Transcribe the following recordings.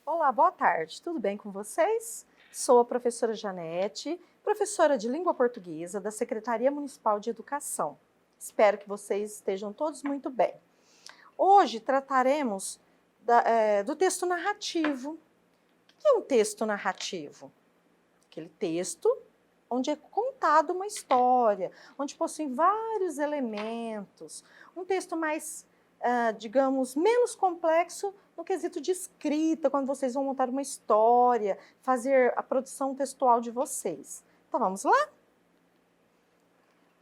Olá, boa tarde. Tudo bem com vocês? Sou a professora Janete, professora de língua portuguesa da Secretaria Municipal de Educação. Espero que vocês estejam todos muito bem. Hoje trataremos do texto narrativo. O que é um texto narrativo? Aquele texto onde é contada uma história, onde possui vários elementos. Um texto mais, digamos, menos complexo no quesito de escrita, quando vocês vão montar uma história, fazer a produção textual de vocês. Então vamos lá?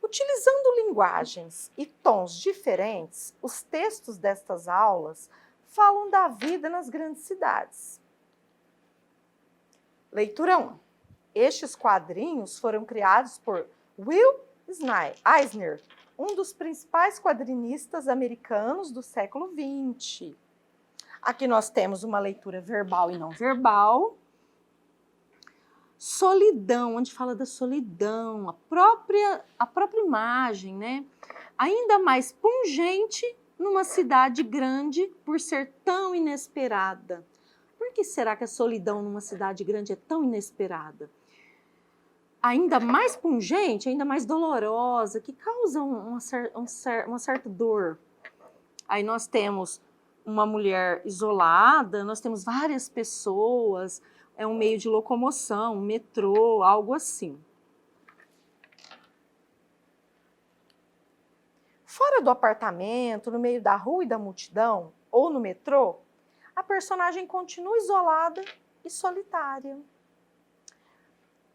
Utilizando linguagens e tons diferentes, os textos destas aulas falam da vida nas grandes cidades. Leitura 1. Estes quadrinhos foram criados por Will Eisner, um dos principais quadrinistas americanos do século XX. Aqui nós temos uma leitura verbal e não verbal. Solidão, onde fala da solidão, a própria imagem, né? Ainda mais pungente numa cidade grande por ser tão inesperada. Por que será que a solidão numa cidade grande é tão inesperada? Ainda mais pungente, ainda mais dolorosa, que causa uma certa dor. Aí nós temos uma mulher isolada, nós temos várias pessoas, é um meio de locomoção, um metrô, algo assim. Fora do apartamento, no meio da rua e da multidão, ou no metrô, a personagem continua isolada e solitária.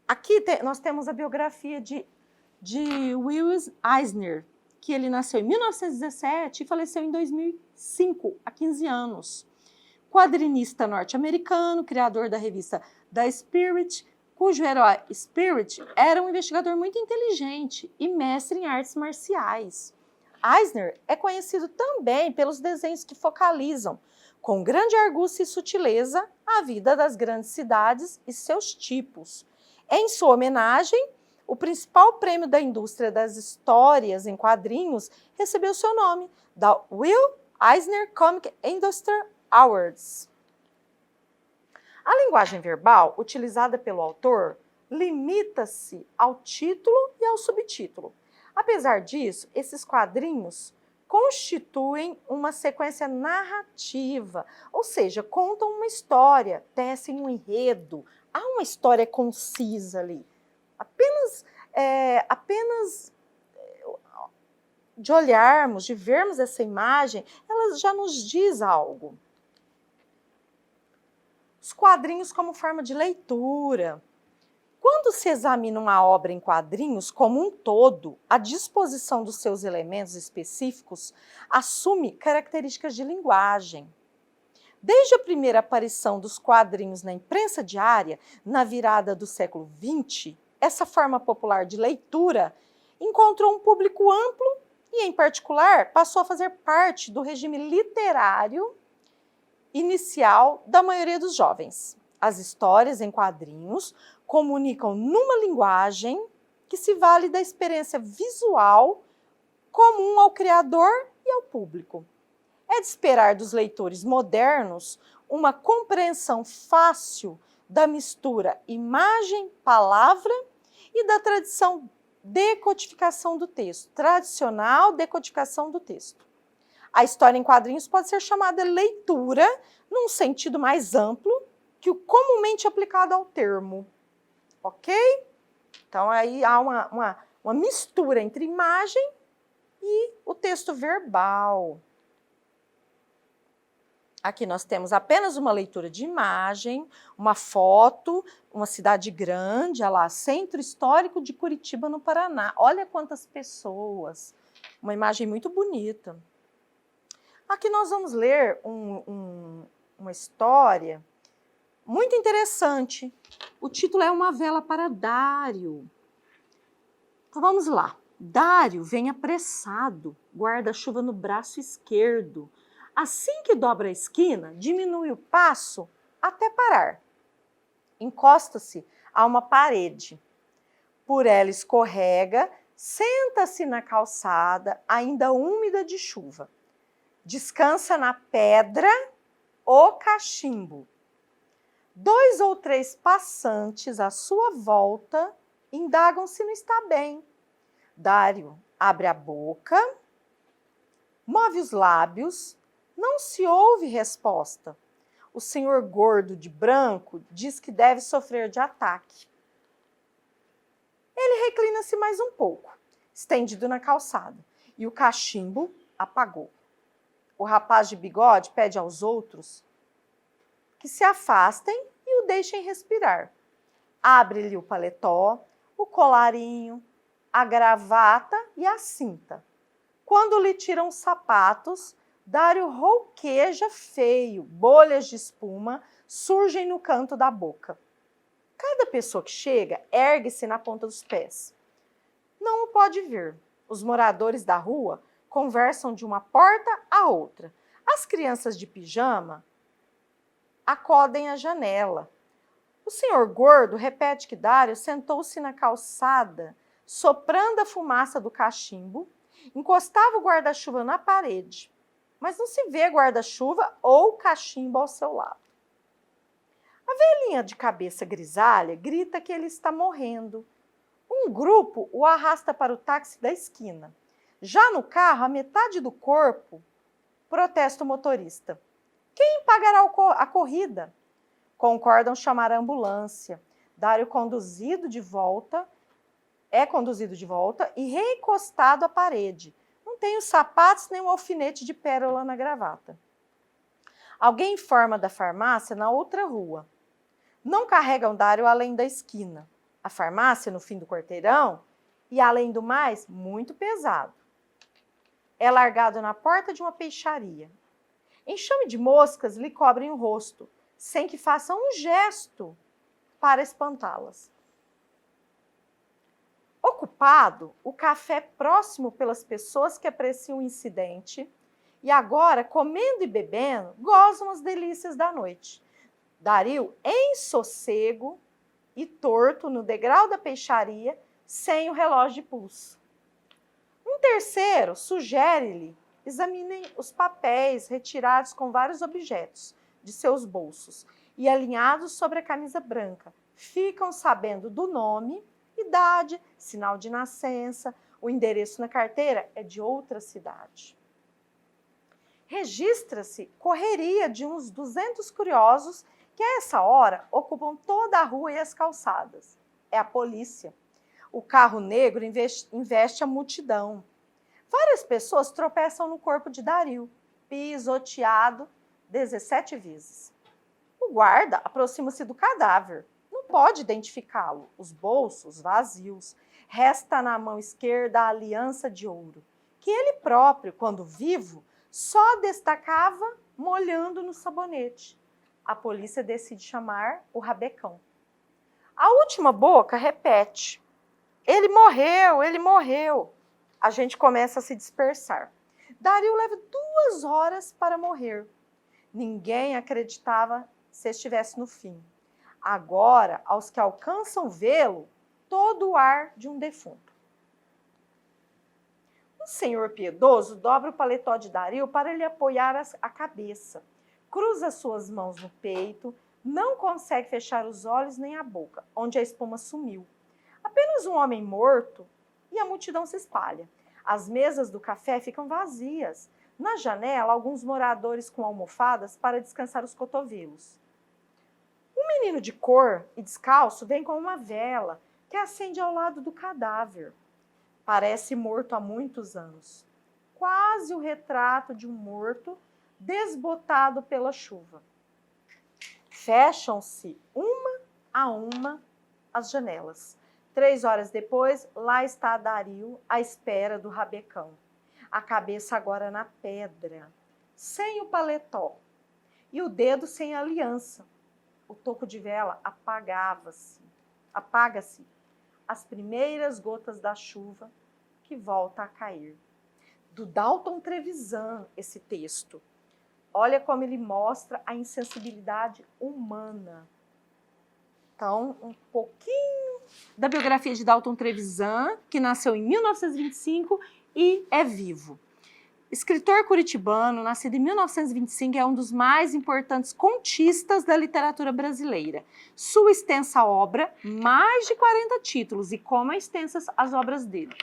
Aqui nós temos a biografia de Will Eisner, que ele nasceu em 1917 e faleceu em 2005, há 15 anos. Quadrinista norte-americano, criador da revista The Spirit, cujo herói Spirit era um investigador muito inteligente e mestre em artes marciais. Eisner é conhecido também pelos desenhos que focalizam, com grande argúcia e sutileza, a vida das grandes cidades e seus tipos. Em sua homenagem, o principal prêmio da indústria das histórias em quadrinhos recebeu seu nome, da Will Eisner Comic Industry Awards. A linguagem verbal utilizada pelo autor limita-se ao título e ao subtítulo. Apesar disso, esses quadrinhos constituem uma sequência narrativa, ou seja, contam uma história, tecem um enredo, há uma história concisa ali. Apenas de olharmos, de vermos essa imagem, ela já nos diz algo. Os quadrinhos como forma de leitura. Quando se examina uma obra em quadrinhos como um todo, a disposição dos seus elementos específicos assume características de linguagem. Desde a primeira aparição dos quadrinhos na imprensa diária, na virada do século XX, essa forma popular de leitura encontrou um público amplo e, em particular, passou a fazer parte do regime literário inicial da maioria dos jovens. As histórias em quadrinhos comunicam numa linguagem que se vale da experiência visual comum ao criador e ao público. É de esperar dos leitores modernos uma compreensão fácil da mistura imagem-palavra e da tradição decodificação do texto, tradicional decodificação do texto. A história em quadrinhos pode ser chamada leitura num sentido mais amplo que o comumente aplicado ao termo, ok? Então aí há uma mistura entre imagem e o texto verbal. Aqui nós temos apenas uma leitura de imagem, uma foto, uma cidade grande, olha lá, Centro Histórico de Curitiba, no Paraná. Olha quantas pessoas, uma imagem muito bonita. Aqui nós vamos ler uma história muito interessante. O título é Uma Vela para Dário. Então vamos lá. Dário vem apressado, guarda-chuva no braço esquerdo. Assim que dobra a esquina, diminui o passo até parar. Encosta-se a uma parede. Por ela escorrega, senta-se na calçada, ainda úmida de chuva. Descansa na pedra o cachimbo. 2 ou 3 passantes à sua volta indagam se não está bem. Dário abre a boca, move os lábios, não se ouve resposta. O senhor gordo de branco diz que deve sofrer de ataque. Ele reclina-se mais um pouco, estendido na calçada, e o cachimbo apagou. O rapaz de bigode pede aos outros que se afastem e o deixem respirar. Abre-lhe o paletó, o colarinho, a gravata e a cinta. Quando lhe tiram os sapatos, Dário rouqueja feio, bolhas de espuma surgem no canto da boca. Cada pessoa que chega ergue-se na ponta dos pés. Não o pode ver. Os moradores da rua conversam de uma porta a outra. As crianças de pijama acodem à janela. O senhor gordo repete que Dário sentou-se na calçada, soprando a fumaça do cachimbo, encostava o guarda-chuva na parede, mas não se vê guarda-chuva ou cachimbo ao seu lado. A velhinha de cabeça grisalha grita que ele está morrendo. Um grupo o arrasta para o táxi da esquina. Já no carro, a metade do corpo, protesta o motorista. Quem pagará a corrida? Concordam chamar a ambulância. Dário é conduzido de volta e recostado à parede. Não tem os sapatos nem um alfinete de pérola na gravata. Alguém informa da farmácia na outra rua. Não carregam Dário além da esquina. A farmácia no fim do quarteirão e, além do mais, muito pesado. É largado na porta de uma peixaria. Enxame de moscas lhe cobrem o rosto, sem que façam um gesto para espantá-las. Ocupado, o café próximo pelas pessoas que apreciam o incidente e agora, comendo e bebendo, gozam as delícias da noite. Dário em sossego e torto no degrau da peixaria, sem o relógio de pulso. Um terceiro sugere-lhe examinem os papéis retirados com vários objetos de seus bolsos e alinhados sobre a camisa branca. Ficam sabendo do nome, idade, sinal de nascença, o endereço na carteira é de outra cidade. Registra-se correria de uns 200 curiosos que a essa hora ocupam toda a rua e as calçadas. É a polícia. O carro negro investe a multidão. Várias pessoas tropeçam no corpo de Dário, pisoteado 17 vezes. O guarda aproxima-se do cadáver. Não pode identificá-lo. Os bolsos vazios. Resta na mão esquerda a aliança de ouro, que ele próprio, quando vivo, só destacava molhando no sabonete. A polícia decide chamar o rabecão. A última boca repete: ele morreu, ele morreu. A gente começa a se dispersar. Dário leva 2 horas para morrer. Ninguém acreditava se estivesse no fim. Agora, aos que alcançam vê-lo, todo o ar de um defunto. Um senhor piedoso dobra o paletó de Dário para lhe apoiar a cabeça. Cruza suas mãos no peito, não consegue fechar os olhos nem a boca, onde a espuma sumiu. Apenas um homem morto e a multidão se espalha. As mesas do café ficam vazias. Na janela, alguns moradores com almofadas para descansar os cotovelos. Um menino de cor e descalço vem com uma vela que acende ao lado do cadáver. Parece morto há muitos anos. Quase o retrato de um morto desbotado pela chuva. Fecham-se uma a uma as janelas. 3 horas depois, lá está Dário à espera do rabecão. A cabeça agora na pedra, sem o paletó, e o dedo sem aliança. O toco de vela apaga-se. As primeiras gotas da chuva que volta a cair. Do Dalton Trevisan, esse texto. Olha como ele mostra a insensibilidade humana. Então, um pouquinho da biografia de Dalton Trevisan, que nasceu em 1925 e é vivo. Escritor curitibano, nascido em 1925, é um dos mais importantes contistas da literatura brasileira. Sua extensa obra, mais de 40 títulos, e como é extensas as obras dele,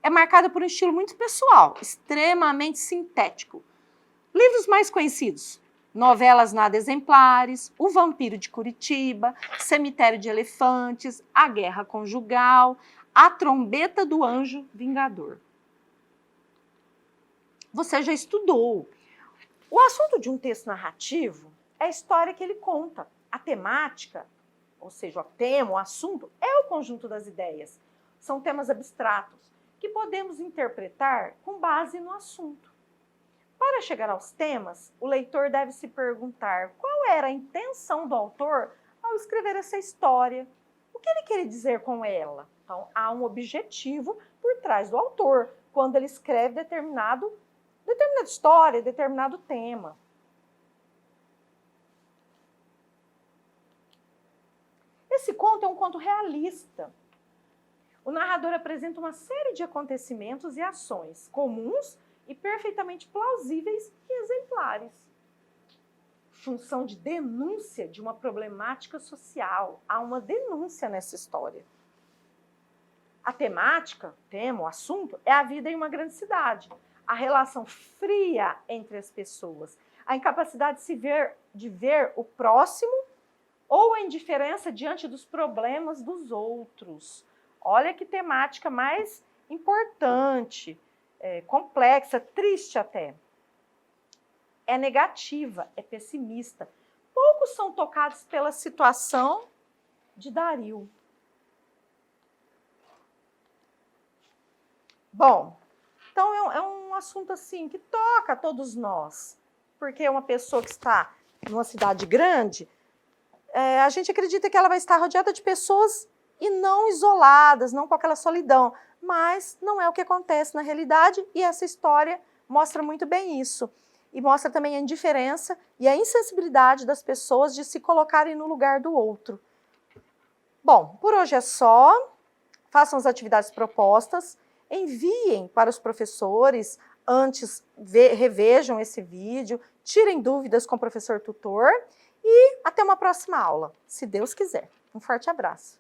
é marcada por um estilo muito pessoal, extremamente sintético. Livros mais conhecidos: Novelas Nada Exemplares, O Vampiro de Curitiba, Cemitério de Elefantes, A Guerra Conjugal, A Trombeta do Anjo Vingador. Você já estudou. O assunto de um texto narrativo é a história que ele conta. A temática, ou seja, o tema, o assunto, é o conjunto das ideias. São temas abstratos que podemos interpretar com base no assunto. Para chegar aos temas, o leitor deve se perguntar qual era a intenção do autor ao escrever essa história. O que ele queria dizer com ela? Então, há um objetivo por trás do autor quando ele escreve determinada história, determinado tema. Esse conto é um conto realista. O narrador apresenta uma série de acontecimentos e ações comuns e perfeitamente plausíveis e exemplares. Função de denúncia de uma problemática social. Há uma denúncia nessa história. A temática, o tema, o assunto, é a vida em uma grande cidade. A relação fria entre as pessoas, a incapacidade de ver o próximo ou a indiferença diante dos problemas dos outros. Olha que temática mais importante, complexa, triste até. É negativa, é pessimista. Poucos são tocados pela situação de Dario. Bom, então é um assunto assim que toca a todos nós, porque uma pessoa que está numa cidade grande, a gente acredita que ela vai estar rodeada de pessoas e não isoladas, não com aquela solidão, mas não é o que acontece na realidade e essa história mostra muito bem isso. E mostra também a indiferença e a insensibilidade das pessoas de se colocarem no lugar do outro. Bom, por hoje é só. Façam as atividades propostas. Enviem para os professores, antes revejam esse vídeo, tirem dúvidas com o professor tutor e até uma próxima aula, se Deus quiser. Um forte abraço.